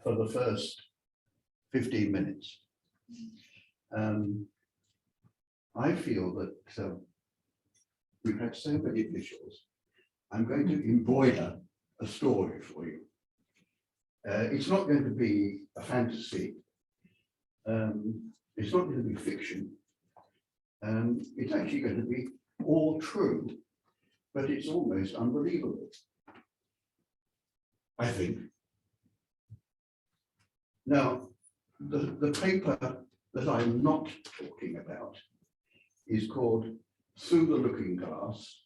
for the first 15 minutes. I feel that we've had so many visuals. I'm going to embroider a story for you. It's not going to be a fantasy. It's not going to be fiction. It's actually going to be all true, but it's almost unbelievable, I think. Now, the paper that I'm not talking about is called Through the Looking Glass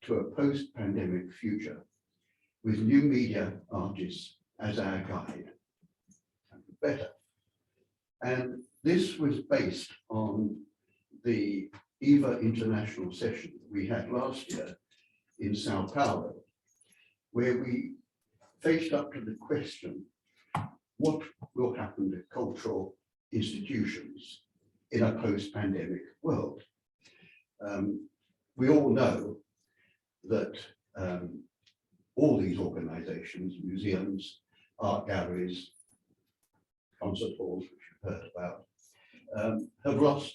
to a Post-Pandemic Future, with new media artists as our guide. Better. And this was based on the EVA International session we had last year in Sao Paulo, where we faced up to the question, what will happen to cultural institutions in a post-pandemic world? We all know that all these organizations, museums, art galleries, concert halls, which you've heard about, have lost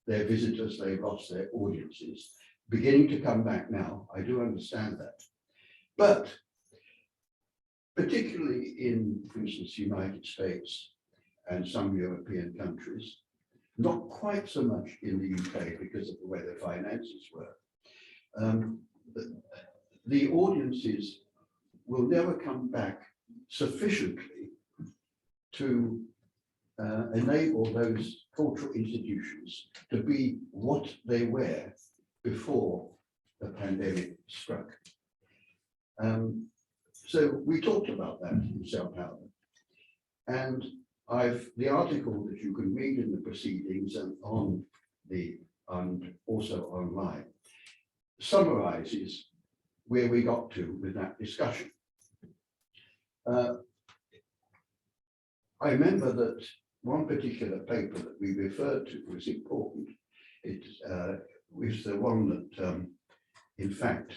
their visitors, they've lost their audiences, beginning to come back now. I do understand that. But particularly in, for instance, the United States and some European countries, not quite so much in the UK because of the way their finances were, the audiences will never come back sufficiently to enable those cultural institutions to be what they were before the pandemic struck. So we talked about that in Sao Paulo, and the article that you can read in the proceedings and also online summarizes where we got to with that discussion. I remember that one particular paper that we referred to was important. It was the one that, in fact,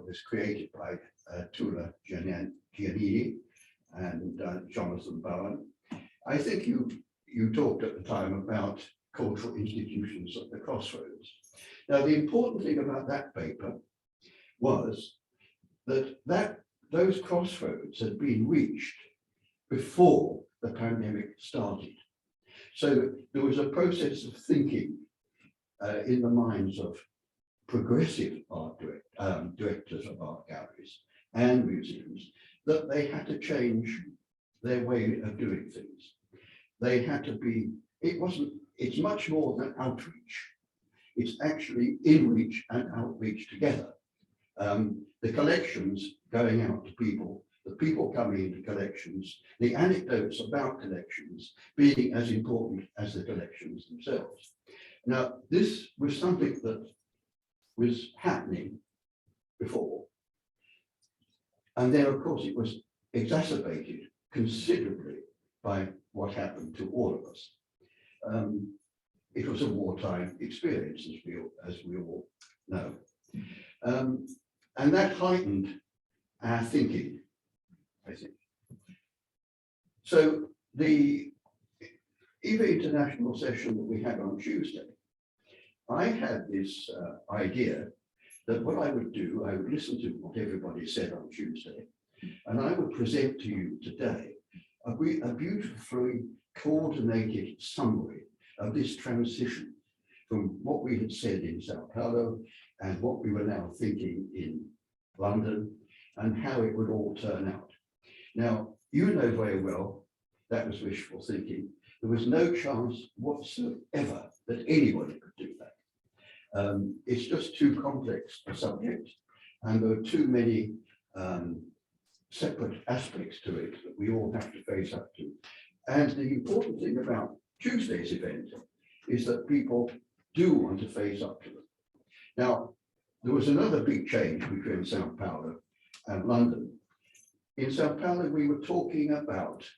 was created by Tula Giannini and Jonathan Bowen. I think you talked at the time about cultural institutions at the crossroads. Now, the important thing about that paper was that those crossroads had been reached before the pandemic started. So there was a process of thinking in the minds of progressive art directors of art galleries and museums that they had to change their way of doing things. They had to be, it's much more than outreach. It's actually in-reach and outreach together. The collections going out to people, the people coming into collections, the anecdotes about collections being as important as the collections themselves. Now, this was something that was happening before. And then, of course, it was exacerbated considerably by what happened to all of us. It was a wartime experience, as we all know. And that heightened our thinking, I think. So the EVA International session that we had on Tuesday, I had this idea that what I would do, I would listen to what everybody said on Tuesday, and I would present to you today a beautifully coordinated summary of this transition from what we had said in Sao Paulo and what we were now thinking in London and how it would all turn out. Now, you know very well that was wishful thinking. There was no chance whatsoever that anybody could do that. It's just too complex a subject, and there are too many separate aspects to it that we all have to face up to. And the important thing about Tuesday's event is that people do want to face up to them. Now, there was another big change between Sao Paulo and London. In Sao Paulo, we were talking about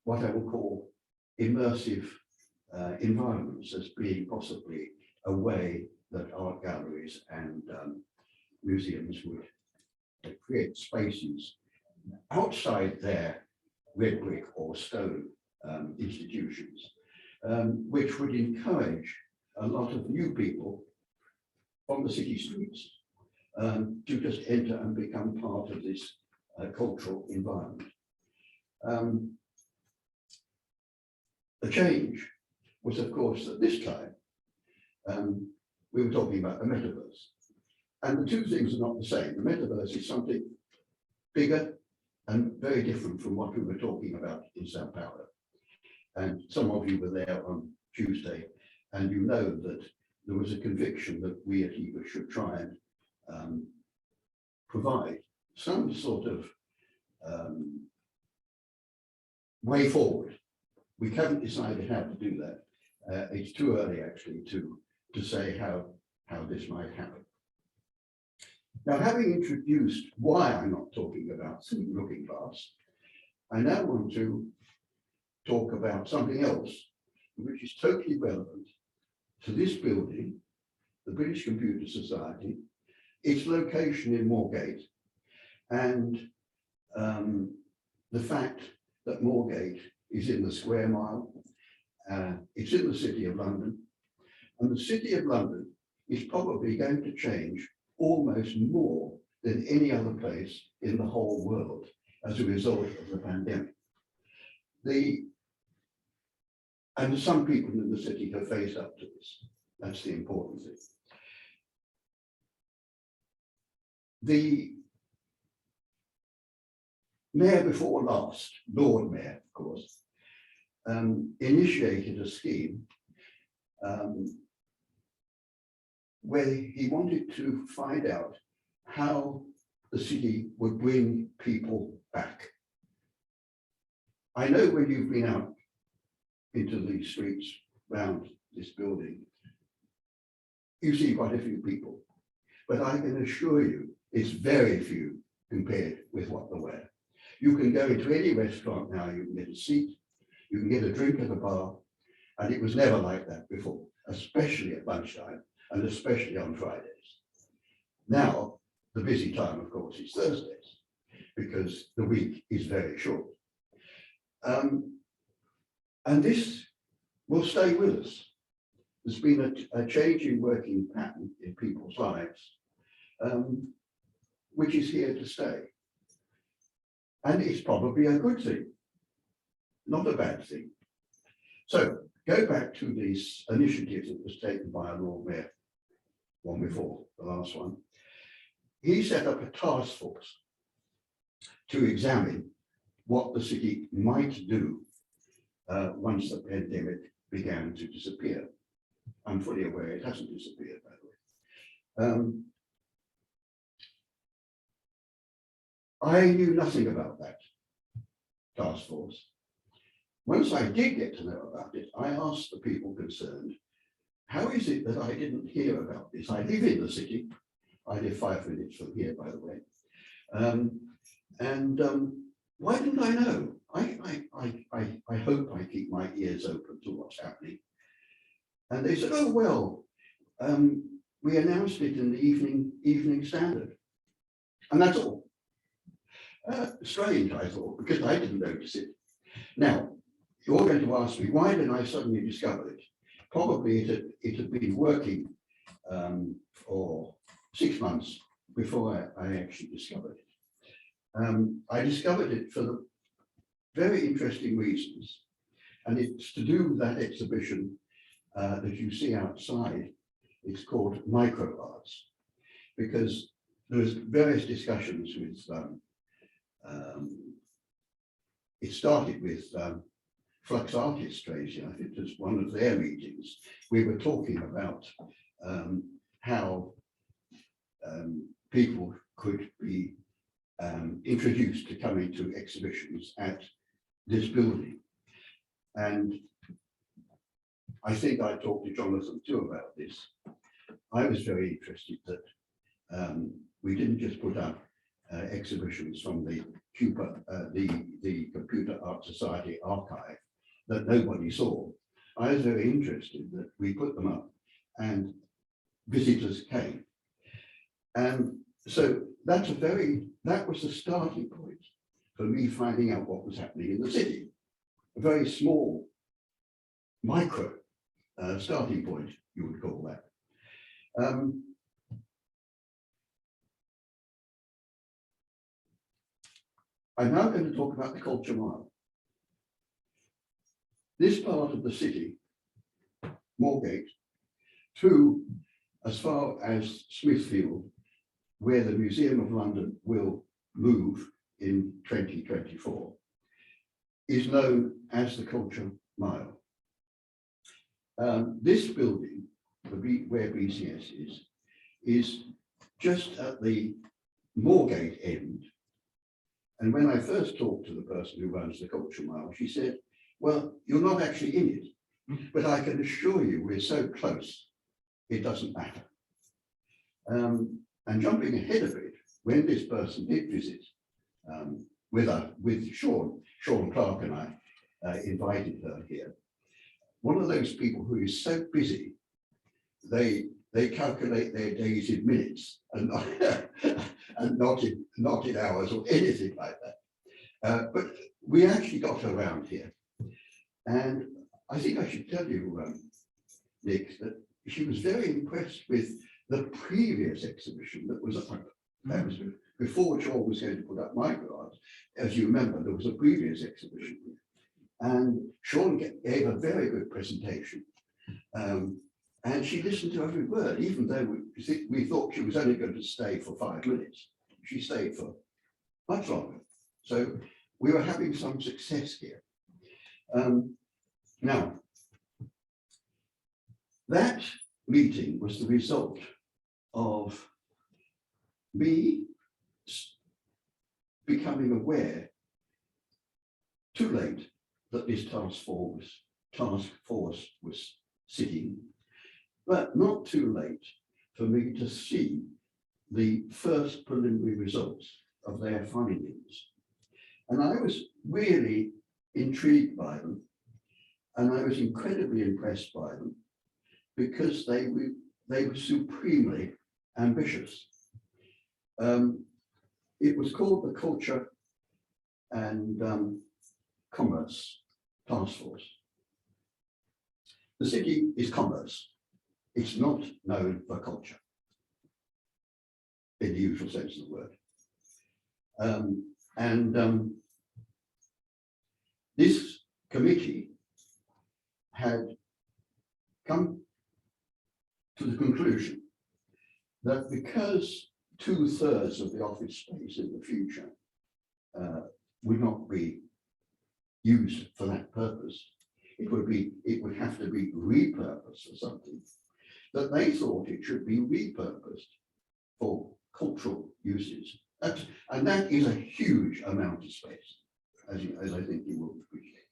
what I would call immersive environments as being possibly a way that art galleries and museums would create spaces outside their red brick or stone institutions, which would encourage a lot of new people from the city streets to just enter and become part of this cultural environment. The change was, of course, at this time, we were talking about the metaverse. And the two things are not the same. The metaverse is something bigger and very different from what we were talking about in Sao Paulo. And some of you were there on Tuesday, and you know that there was a conviction that we at EVA should try and provide some sort of way forward. We haven't decided how to do that. It's too early actually to say how this might happen. Now, having introduced why I'm not talking about looking glass, I now want to talk about something else which is totally relevant to this building, the British Computer Society, its location in Moorgate, and the fact that Moorgate is in the square mile. It's in the City of London, and the City of London is probably going to change almost more than any other place in the whole world as a result of the pandemic. And some people in the city have faced up to this. That's the important thing. The mayor before last, Lord Mayor, of course, initiated a scheme where he wanted to find out how the city would bring people back. I know when you've been out into the streets around this building, you see quite a few people, but I can assure you it's very few compared with what there were. You can go into any restaurant now, you can get a seat, you can get a drink at a bar, and it was never like that before, especially at lunchtime and especially on Fridays. Now, the busy time, of course, is Thursdays because the week is very short. And this will stay with us. There's been a change in working pattern in people's lives, which is here to stay. And it's probably a good thing, not a bad thing. So go back to this initiative that was taken by our Lord Mayor, one before, the last one. He set up a task force to examine what the city might do once the pandemic began to disappear. I'm fully aware it hasn't disappeared, by the way. I knew nothing about that task force. Once I did get to know about it, I asked the people concerned, how is it that I didn't hear about this? I live in the city. I live 5 minutes from here, by the way. Why didn't I know? I hope I keep my ears open to what's happening. And they said, oh, well, we announced it in the Evening Standard. And that's all. Strange, I thought, because I didn't notice it. Now, you're going to ask me, why didn't I suddenly discover it? Probably it had been working for 6 months before I actually discovered it. I discovered it for the very interesting reasons, and it's to do with that exhibition that you see outside. It's called Micro Arts, because there was various discussions with, it started with Flux Artists, Tracy. I think it was one of their meetings. We were talking about how people could be introduced to coming to exhibitions at this building. And I think I talked to Jonathan too about this. I was very interested that we didn't just put up exhibitions from the Computer Art Society archive that nobody saw. I was very interested that we put them up and visitors came. And so that was the starting point for me finding out what was happening in the city. A very small micro starting point, you would call that. I'm now going to talk about the Culture Mile. This part of the city, Moorgate, to as far as Smithfield, where the Museum of London will move in 2024, is known as the Culture Mile. This building, where BCS is just at the Moorgate end. And when I first talked to the person who runs the Culture Mile, she said, well, you're not actually in it, but I can assure you we're so close, it doesn't matter. And jumping ahead of it, when this person did visit with Sean Clark and I invited her here, one of those people who is so busy, they calculate their days in minutes and not in hours or anything like that. But we actually got her around here. And I think I should tell you, Nick, that she was very impressed with the previous exhibition that was up. That was before Sean was going to put up micro-art. As you remember, there was a previous exhibition. And Sean gave a very good presentation. And she listened to every word, even though we thought she was only going to stay for 5 minutes. She stayed for much longer. So we were having some success here. Now, that meeting was the result of me becoming aware too late that this task force was sitting, but not too late for me to see the first preliminary results of their findings. And I was really intrigued by them, and I was incredibly impressed by them because they were supremely ambitious. It was called the Culture and Commerce Task Force. The city is commerce. It's not known for culture in the usual sense of the word. This committee had come to the conclusion that because 2/3 of the office space in the future would not be used for that purpose, it would have to be repurposed for something, that they thought it should be repurposed for cultural uses. And that is a huge amount of space, as I think you will appreciate.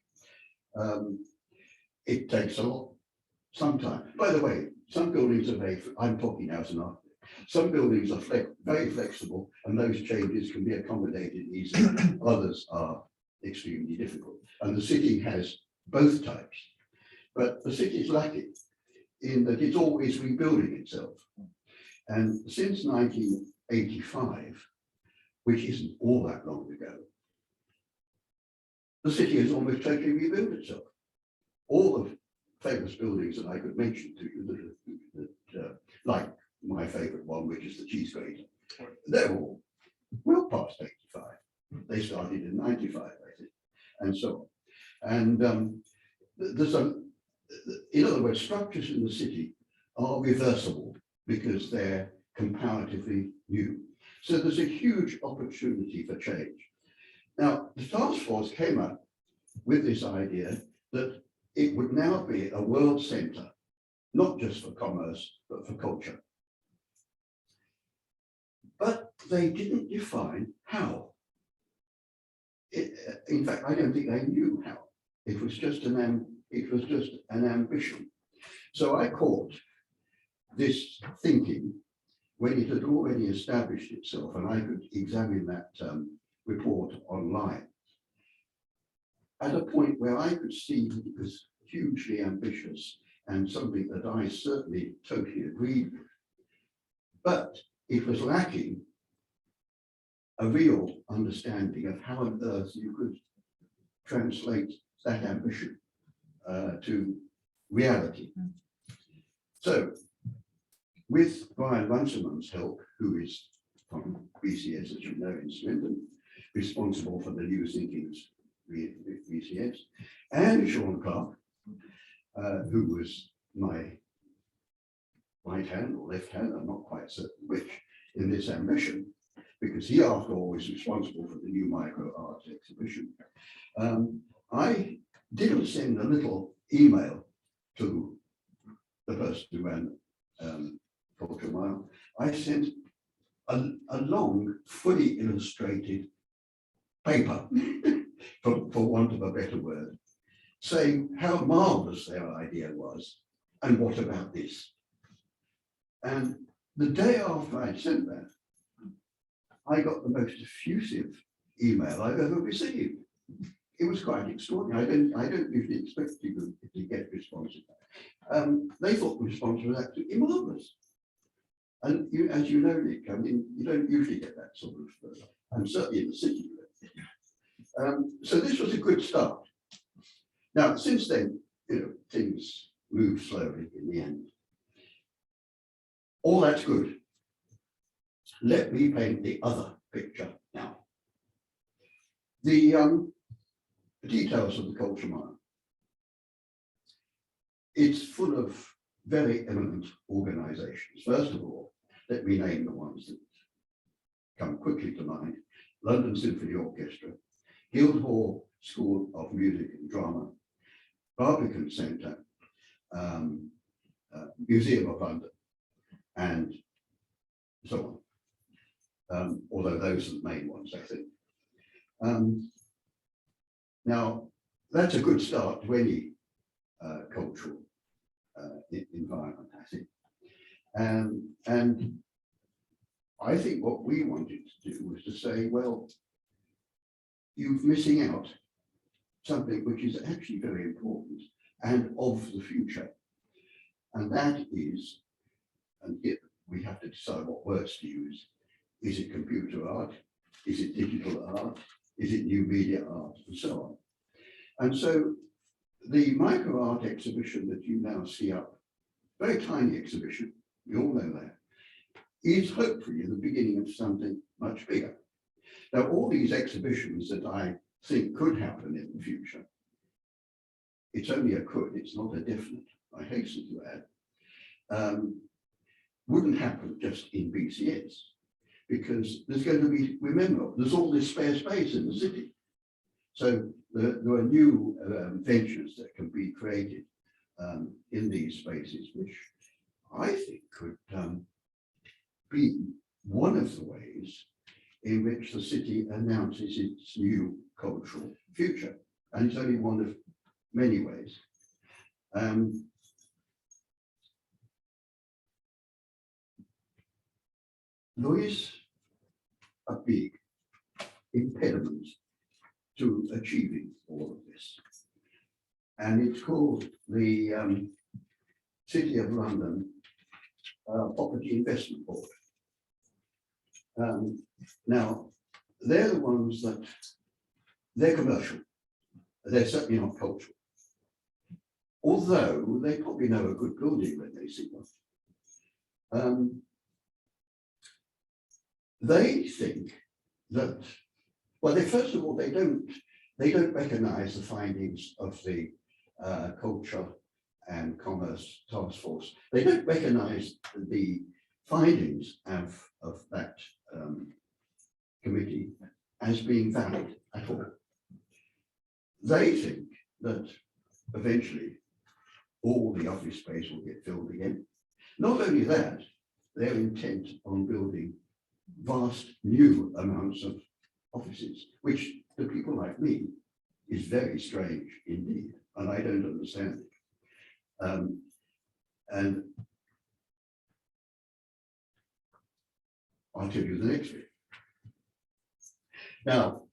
It takes some time. By the way, some buildings are I'm talking now as an architect, some buildings are very flexible and those changes can be accommodated easily. Others are extremely difficult. And the city has both types. But the city is lucky in that it's always rebuilding itself. And since 1985, which isn't all that long ago, the city has almost totally rebuilt itself. All the famous buildings that I could mention to you, that like my favorite one, which is the cheese grater, they're all well past 85. They started in 95, I think, and so on. And in other words, structures in the city are reversible because they're comparatively new. So there's a huge opportunity for change. Now, the task force came up with this idea that it would now be a world center, not just for commerce, but for culture. But they didn't define how. In fact, I don't think they knew how. It was just an ambition. So I caught this thinking when it had already established itself, and I could examine that report online, at a point where I could see that it was hugely ambitious and something that I certainly totally agreed with. But it was lacking a real understanding of how on earth you could translate that ambition to reality. So, with Brian Runciman's help, who is from BCS, as you know, in Swindon, responsible for the New Thinking's BCS, and Sean Clark, who was my right hand or left hand, I'm not quite certain which, in this ambition, because he, after all, was responsible for the new micro art exhibition. I didn't send a little email to the person who ran Culture Mile. I sent a long, fully illustrated paper, for want of a better word, saying how marvelous their idea was and what about this. And the day after I'd sent that, I got the most effusive email I've ever received. It was quite extraordinary. I don't usually expect people to get responses. They thought the response was absolutely marvelous. And you, as you know, Nick, I mean, you don't usually get that sort of, and certainly in the city. So this was a good start. Now, since then, you know, things move slowly in the end. All that's good. Let me paint the other picture now. The details of the Culture Mile. It's full of very eminent organisations. First of all, let me name the ones that come quickly to mind. London Symphony Orchestra, Guildhall School of Music and Drama, Barbican Centre, Museum of London, and so on. Although those are the main ones, I think. Now, that's a good start to any cultural environment, I think. And I think what we wanted to do was to say, well, you're missing out something which is actually very important and of the future. And that is, and yet we have to decide what words to use. Is it computer art? Is it digital art? Is it new media art? And so on. And so the micro art exhibition that you now see up, very tiny exhibition, we all know that, is hopefully the beginning of something much bigger. Now, all these exhibitions that I think could happen in the future, it's only a could, it's not a definite, I hasten to add, wouldn't happen just in BCS, because there's going to be, remember, there's all this spare space in the city. So there are new ventures that can be created in these spaces, which I think could be one of the ways in which the city announces its new cultural future. And it's only one of many ways. There is a big impediment to achieving all of this. And it's called the City of London Property Investment Board. Now, they're the ones that, they're commercial. They're certainly not cultural. Although they probably know a good building when they see one. They think that, well, first of all, they don't recognize the findings of the Culture and Commerce Task Force. They don't recognize the findings of that committee as being valid at all. They think that eventually all the office space will get filled again. Not only that, they're intent on building vast new amounts of offices, which to people like me is very strange indeed, and I don't understand it. And I'll tell you the next bit. Now,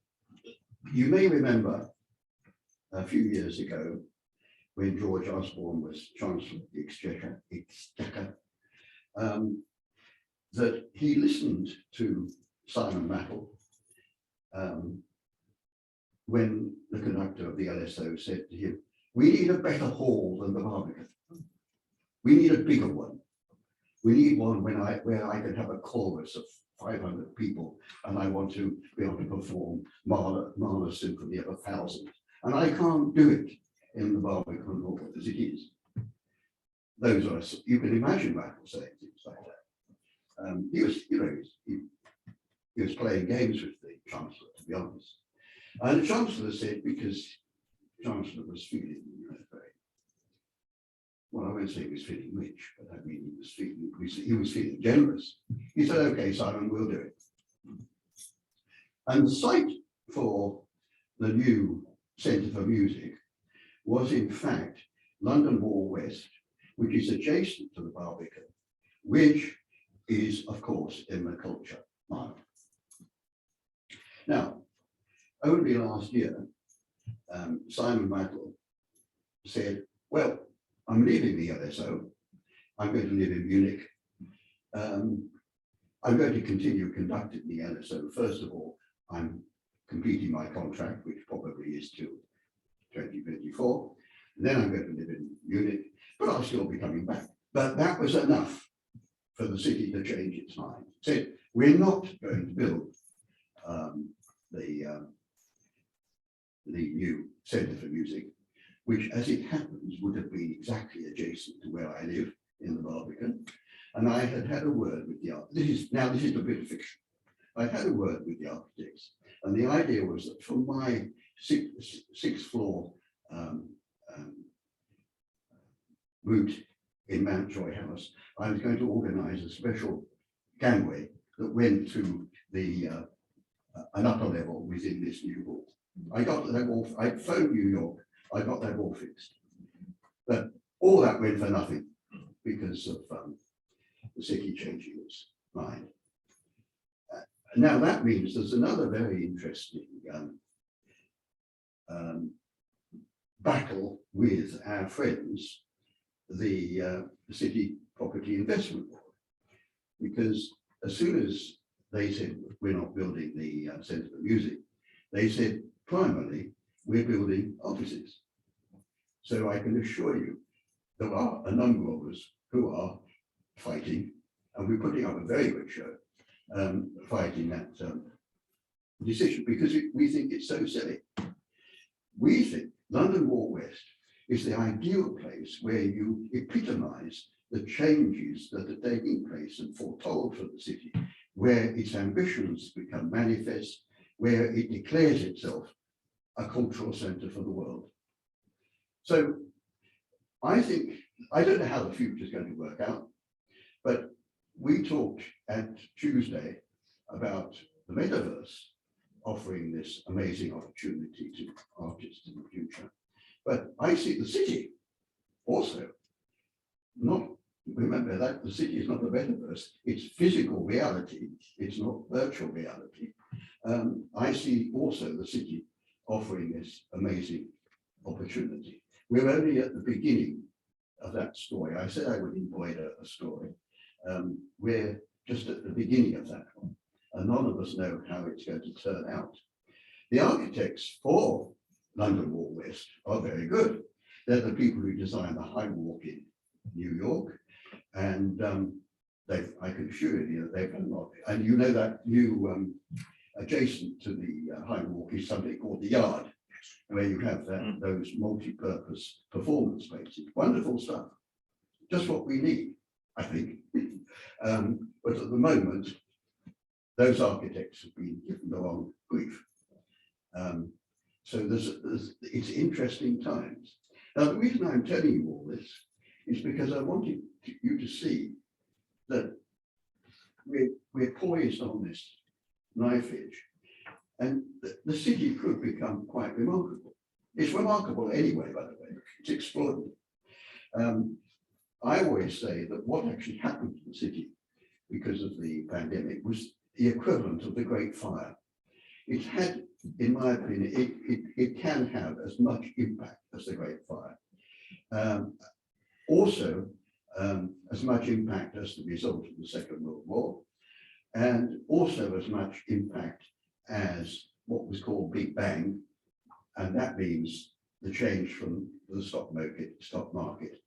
you may remember a few years ago when George Osborne was Chancellor of the Exchequer, that he listened to Simon Mattel when the conductor of the LSO said to him, "We need a better hall than the Barbican. We need a bigger one. We need one where I can have a chorus of 500 people, and I want to be able to perform Mahler's Symphony of 1,000. And I can't do it in the Barbican Hall as it is." Those are, you can imagine Michael saying things like that. He was playing games with the Chancellor, to be honest. And the Chancellor said, because the Chancellor was feeling very, well, I won't say he was feeling rich, but I mean he was feeling generous. He said, "Okay, Simon, we'll do it." And the site for the new Centre for Music was in fact London Wall West, which is adjacent to the Barbican, which is, of course, in the Culture Mile. Now, only last year, Simon Michael said, "Well, I'm leaving the LSO. I'm going to live in Munich. I'm going to continue conducting the LSO. First of all, I'm completing my contract, which probably is till 2024. Then I'm going to live in Munich, but I'll still be coming back." But that was enough for the city to change its mind. It said, "We're not going to build the new Centre for Music," which, as it happens, would have been exactly adjacent to where I live in the Barbican. And I had had a word with the architects. This is a bit of fiction. I had a word with the architects, and the idea was that for my sixth floor route in Mountjoy House, I was going to organise a special gangway that went to the an upper level within this new hall. I got that all. I phoned New York. I got that all fixed, but all that went for nothing because of the city changing its mind. Now that means there's another very interesting battle with our friends, the City Property Investment Board, because as soon as they said we're not building the Centre for Music, they said primarily we're building offices. So I can assure you there are a number of us who are fighting, and we're putting up a very good show, fighting that decision, because we think it's so silly. We think London Wall West is the ideal place where you epitomise the changes that are taking place and foretold for the city, where its ambitions become manifest, where it declares itself a cultural centre for the world. So I think, I don't know how the future is going to work out, but we talked at Tuesday about the metaverse offering this amazing opportunity to artists in the future. But I see the city also not, remember that the city is not the metaverse, it's physical reality, it's not virtual reality. I see also the city offering this amazing opportunity. We're only at the beginning of that story. I said I would embroider a story. We're just at the beginning of that one, and none of us know how it's going to turn out. The architects for London Wall West are very good. They're the people who designed the High Walk in New York, and I can assure you that they've done a lot. And you know that new adjacent to the High Walk is something called the Yard, where you have those multi-purpose performance spaces. Wonderful stuff. Just what we need, I think. But at the moment, those architects have been given the wrong brief. So it's interesting times. Now, the reason I'm telling you all this is because I wanted you to see that we're poised on this knife edge, and the city could become quite remarkable. It's remarkable anyway, by the way. It's extraordinary. I always say that what actually happened to the city because of the pandemic was the equivalent of the Great Fire. It had, in my opinion, it can have as much impact as the Great Fire. Also, as much impact as the result of the Second World War, and also as much impact as what was called Big Bang, and that means the change from the stock market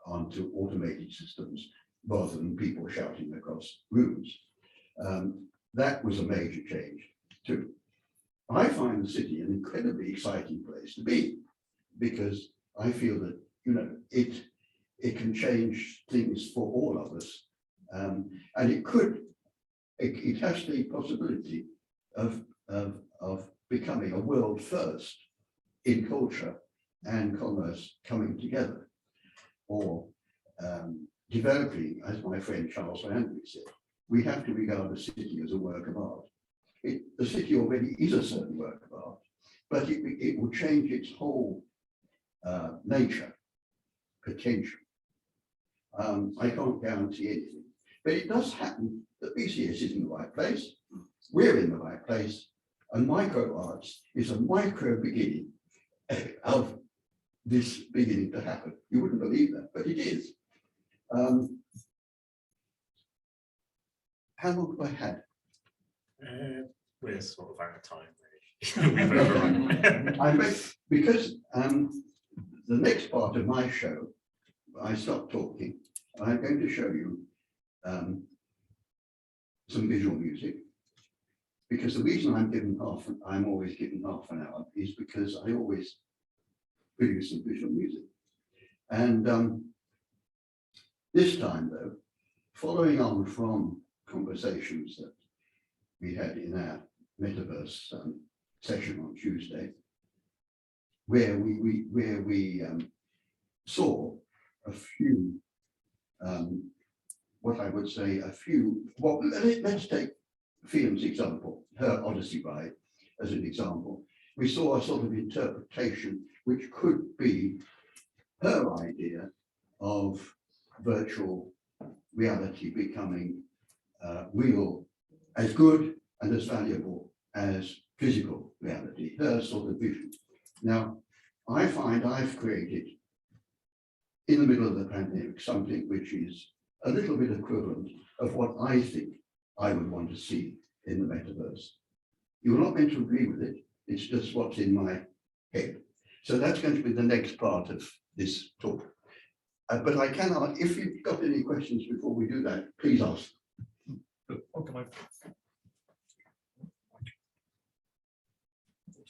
onto automated systems rather than people shouting across rooms. That was a major change too. I find the city an incredibly exciting place to be, because I feel that, you know, it can change things for all of us, and it has the possibility of becoming a world first in culture and commerce coming together, or developing, as my friend Charles Landry said, we have to regard the city as a work of art. The city already is a certain work of art, but it will change its whole nature, potential. I can't guarantee anything, but it does happen that BCS is in the right place, we're in the right place, and micro arts is a micro beginning of this beginning to happen. You wouldn't believe that, but it is. How long have I had? We're sort of out of time, really. We've overrun. Because the next part of my show, I stop talking. I'm going to show you some visual music, because the reason I'm always given half an hour is because I always produce some visual music. And this time, though, following on from conversations that we had in our metaverse session on Tuesday, where we saw a few, what I would say, well, let's take Fion's example, her Odyssey ride as an example. We saw a sort of interpretation which could be her idea of virtual reality becoming real, as good and as valuable as physical reality, her sort of vision. Now, I find I've created, in the middle of the pandemic, something which is a little bit equivalent of what I think I would want to see in the metaverse. You're not meant to agree with it, it's just what's in my head. So that's going to be the next part of this talk. But I cannot, if you've got any questions before we do that, please ask. Okay.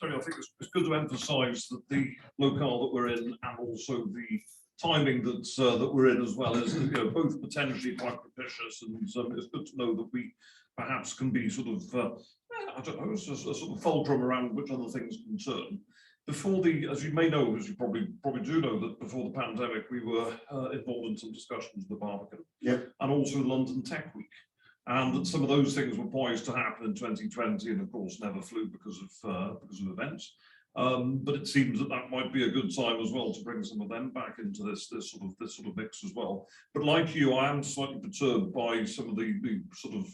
Tony, I think it's good to emphasise that the locale that we're in, and also the timing that we're in as well, is, you know, both potentially quite propitious, and it's good to know that we perhaps can be sort of I don't know, a sort of fulcrum around which other things concern. Before as you may know, as you probably do know, that before the pandemic we were involved in some discussions with the Barbican, and also London Tech Week. And that some of those things were poised to happen in 2020, and of course never flew because of events. But it seems that might be a good time as well to bring some of them back into this sort of mix as well. But like you, I am slightly perturbed by some of the sort of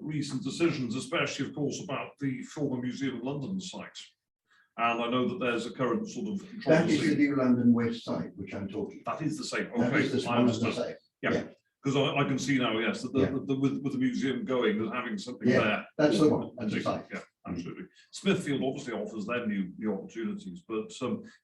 recent decisions, especially of course about the former Museum of London site. And I know that there's a current sort of that is the new London West site, which I'm talking about. That is the same. That Okay, is the I understand. site. Yeah. Because I can see now, yes, that with the museum going, that having something there. That's the one. That's the site. Yeah, absolutely. Smithfield obviously offers them new opportunities, but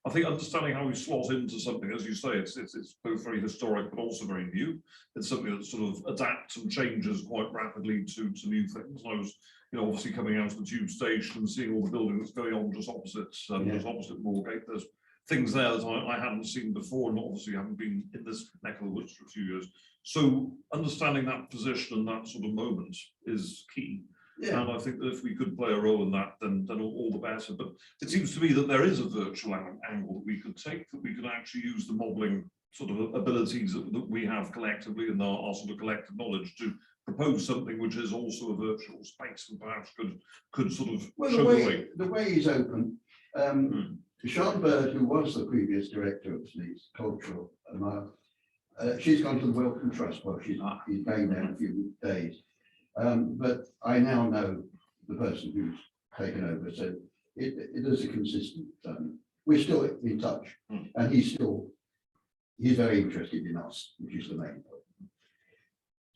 I think understanding how we slot into something, as you say, it's both very historic but also very new. It's something that sort of adapts and changes quite rapidly to new things. And I was, you know, obviously coming out of the tube station and seeing all the building that's going on just opposite Moorgate. There's things there that I hadn't seen before, and obviously haven't been in this neck of the woods for a few years. So understanding that position and that sort of moment is key. Yeah. And I think that if we could play a role in that, then all the better. But it seems to me that there is a virtual angle that we could take, that we could actually use the modelling sort of abilities that we have collectively and our sort of collective knowledge to propose something which is also a virtual space, and perhaps could sort of show the way. The way is open. Sean Bird, who was the previous director of the cultural, she's gone to the Wellcome Trust. Well, she's going there in a few days. But I now know the person who's taken over, so it is a consistent. We're still in touch, and he's very interested in us, which is the main point.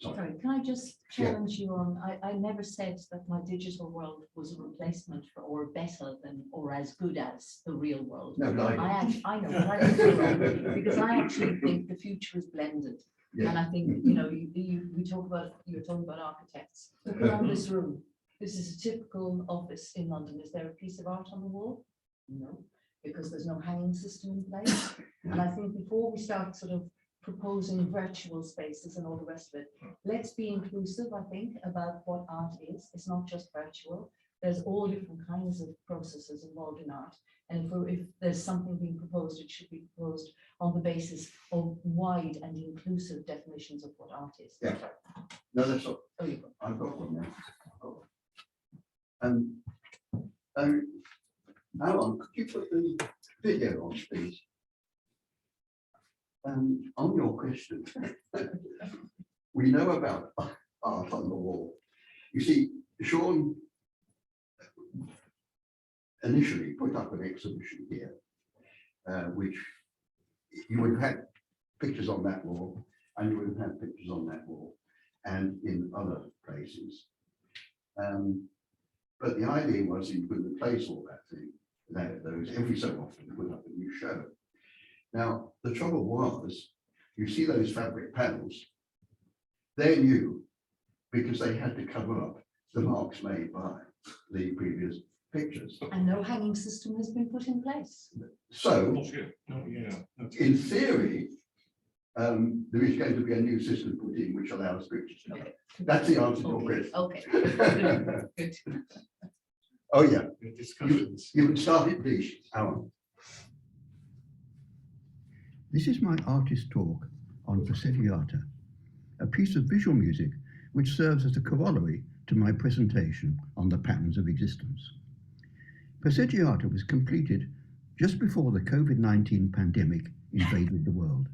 Sorry, can I just challenge you on, I never said that my digital world was a replacement for or better than or as good as the real world. No, but I know, but I think you're wrong, because I actually think the future is blended. yeah. And I think, you know, we talk about, you're talking about architects. Look around this room. This is a typical office in London. Is there a piece of art on the wall? No, because there's no hanging system in place. And I think before we start sort of proposing virtual spaces and all the rest of it, let's be inclusive, I think, about what art is. It's not just virtual. There's all different kinds of processes involved in art. And if there's something being proposed, it should be proposed on the basis of wide and inclusive definitions of what art is. Yeah. No, that's all. Oh, you go. I've got one now. Alan, could you put the video on, please? On your question, we know about art on the wall. You see, Sean initially put up an exhibition here, which you would have had pictures on that wall, and you would have had pictures on that wall, and in other places. But the idea was you could replace all that thing, those every so often put up a new show. Now, the trouble was, you see those fabric panels, they're new because they had to cover up the marks made by the previous pictures. And no hanging system has been put in place. So, Oh, yeah. in theory, there is going to be a new system put in which allows pictures to Okay. That's the answer to your question. Okay. Good. Oh, yeah, Discussions. you can start it, please, Alan. This is my artist talk on Passeggiata, a piece of visual music which serves as a corollary to my presentation on the patterns of existence. Passeggiata was completed just before the COVID-19 pandemic invaded the world.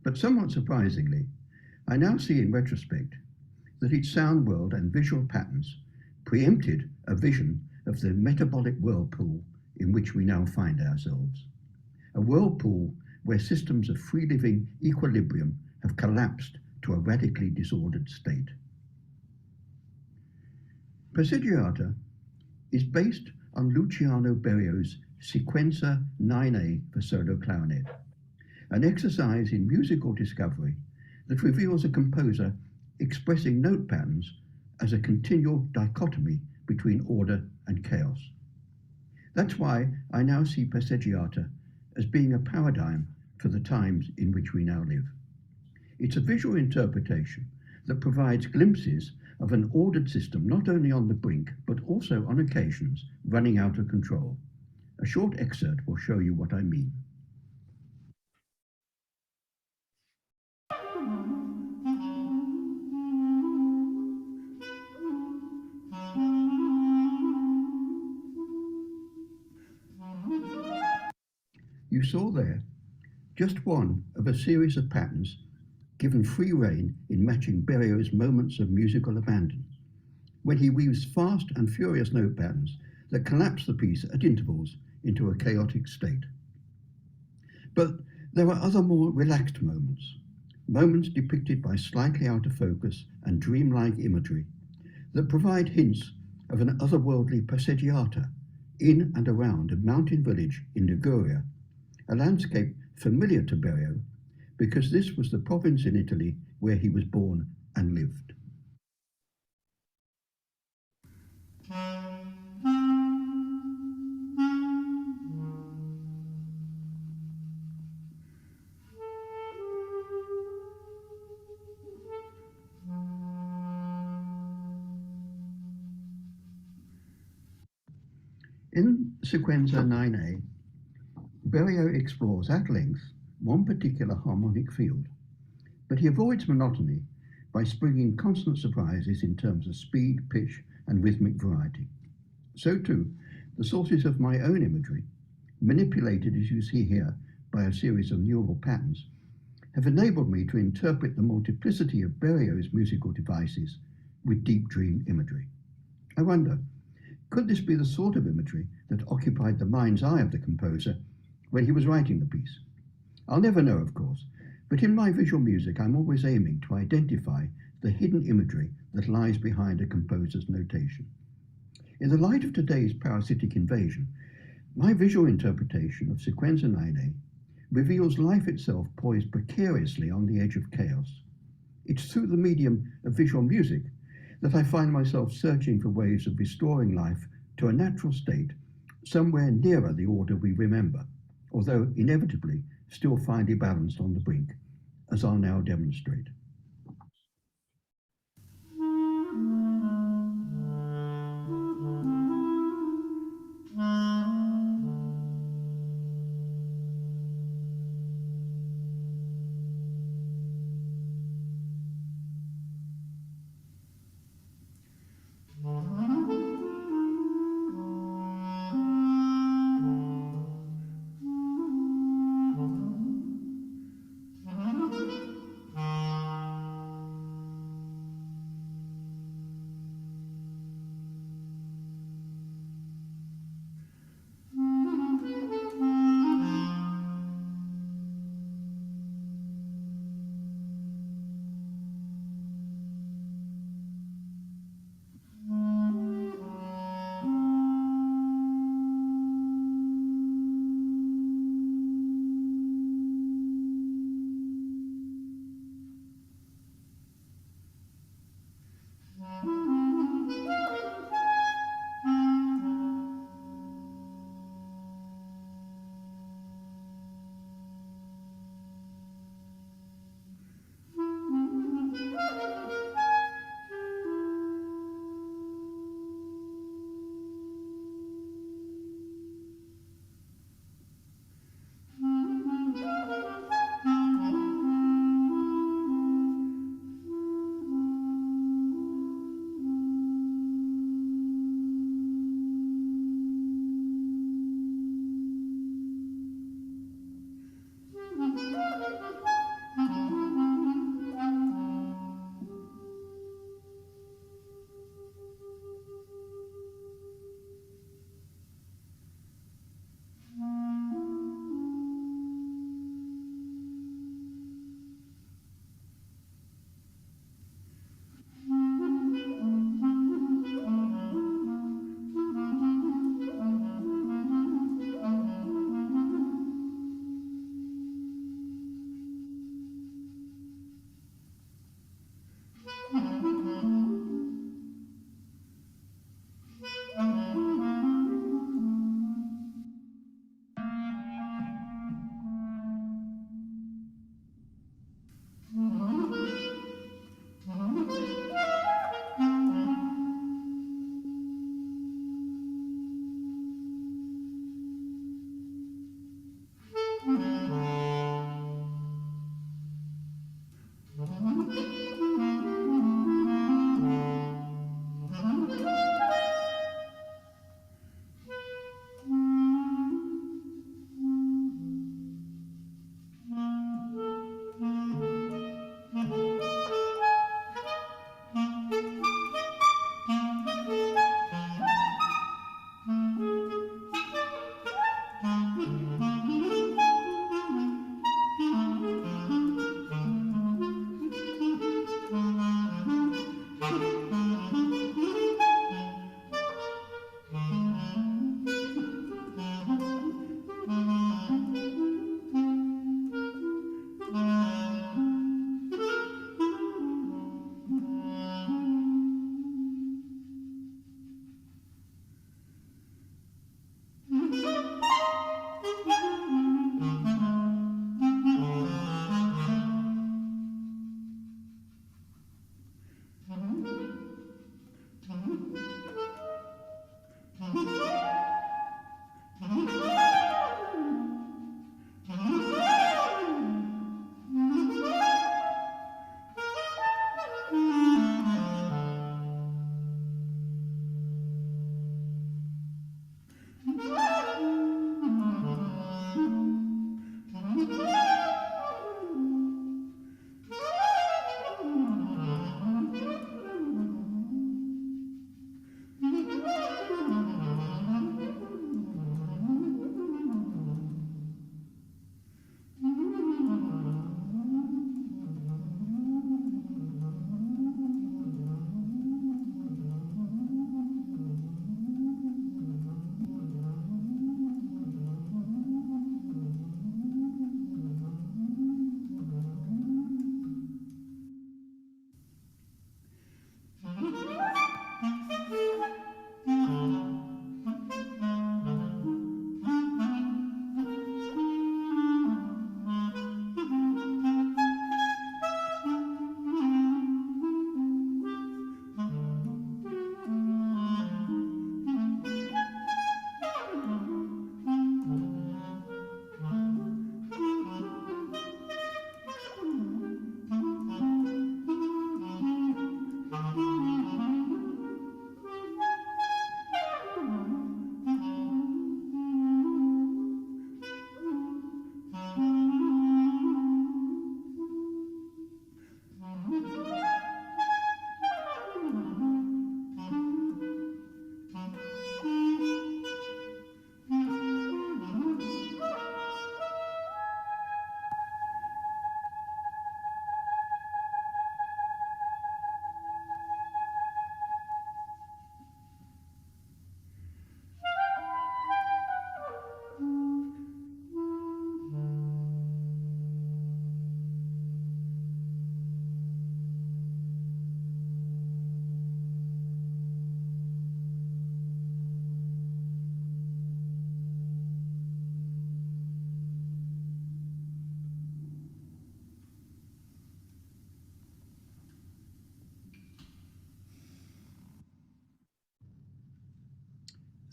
But somewhat surprisingly, I now see in retrospect that its sound world and visual patterns preempted a vision of the metabolic whirlpool in which we now find ourselves. A whirlpool where systems of free-living equilibrium have collapsed to a radically disordered state. Passeggiata is based on Luciano Berio's Sequenza 9A for solo clarinet, an exercise in musical discovery that reveals a composer expressing note patterns as a continual dichotomy between order and chaos. That's why I now see Passeggiata as being a paradigm for the times in which we now live. It's a visual interpretation that provides glimpses of an ordered system not only on the brink, but also on occasions running out of control. A short excerpt will show you what I mean. You saw there just one of a series of patterns given free rein in matching Berio's moments of musical abandon, when he weaves fast and furious note patterns that collapse the piece at intervals into a chaotic state. But there are other more relaxed moments depicted by slightly out of focus and dreamlike imagery that provide hints of an otherworldly passeggiata in and around a mountain village in Liguria, a landscape familiar to Berio because this was the province in Italy where he was born and lived. In Sequenza 9A, Berio explores at length one particular harmonic field, but he avoids monotony by springing constant surprises in terms of speed, pitch, and rhythmic variety. So too, the sources of my own imagery, manipulated as you see here by a series of neural patterns, have enabled me to interpret the multiplicity of Berio's musical devices with deep dream imagery. I wonder, could this be the sort of imagery that occupied the mind's eye of the composer when he was writing the piece? I'll never know, of course, But in my visual music, I'm always aiming to identify the hidden imagery that lies behind a composer's notation. In the light of today's parasitic invasion, my visual interpretation of Sequenza 9A reveals life itself poised precariously on the edge of chaos. It's through the medium of visual music that I find myself searching for ways of restoring life to a natural state somewhere nearer the order we remember, although inevitably still finely balanced on the brink, as I'll now demonstrate.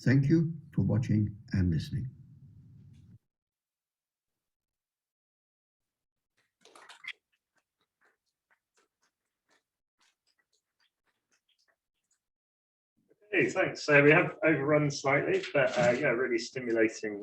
Thank you for watching and listening. Hey, thanks. So we have overrun slightly, but yeah, really stimulating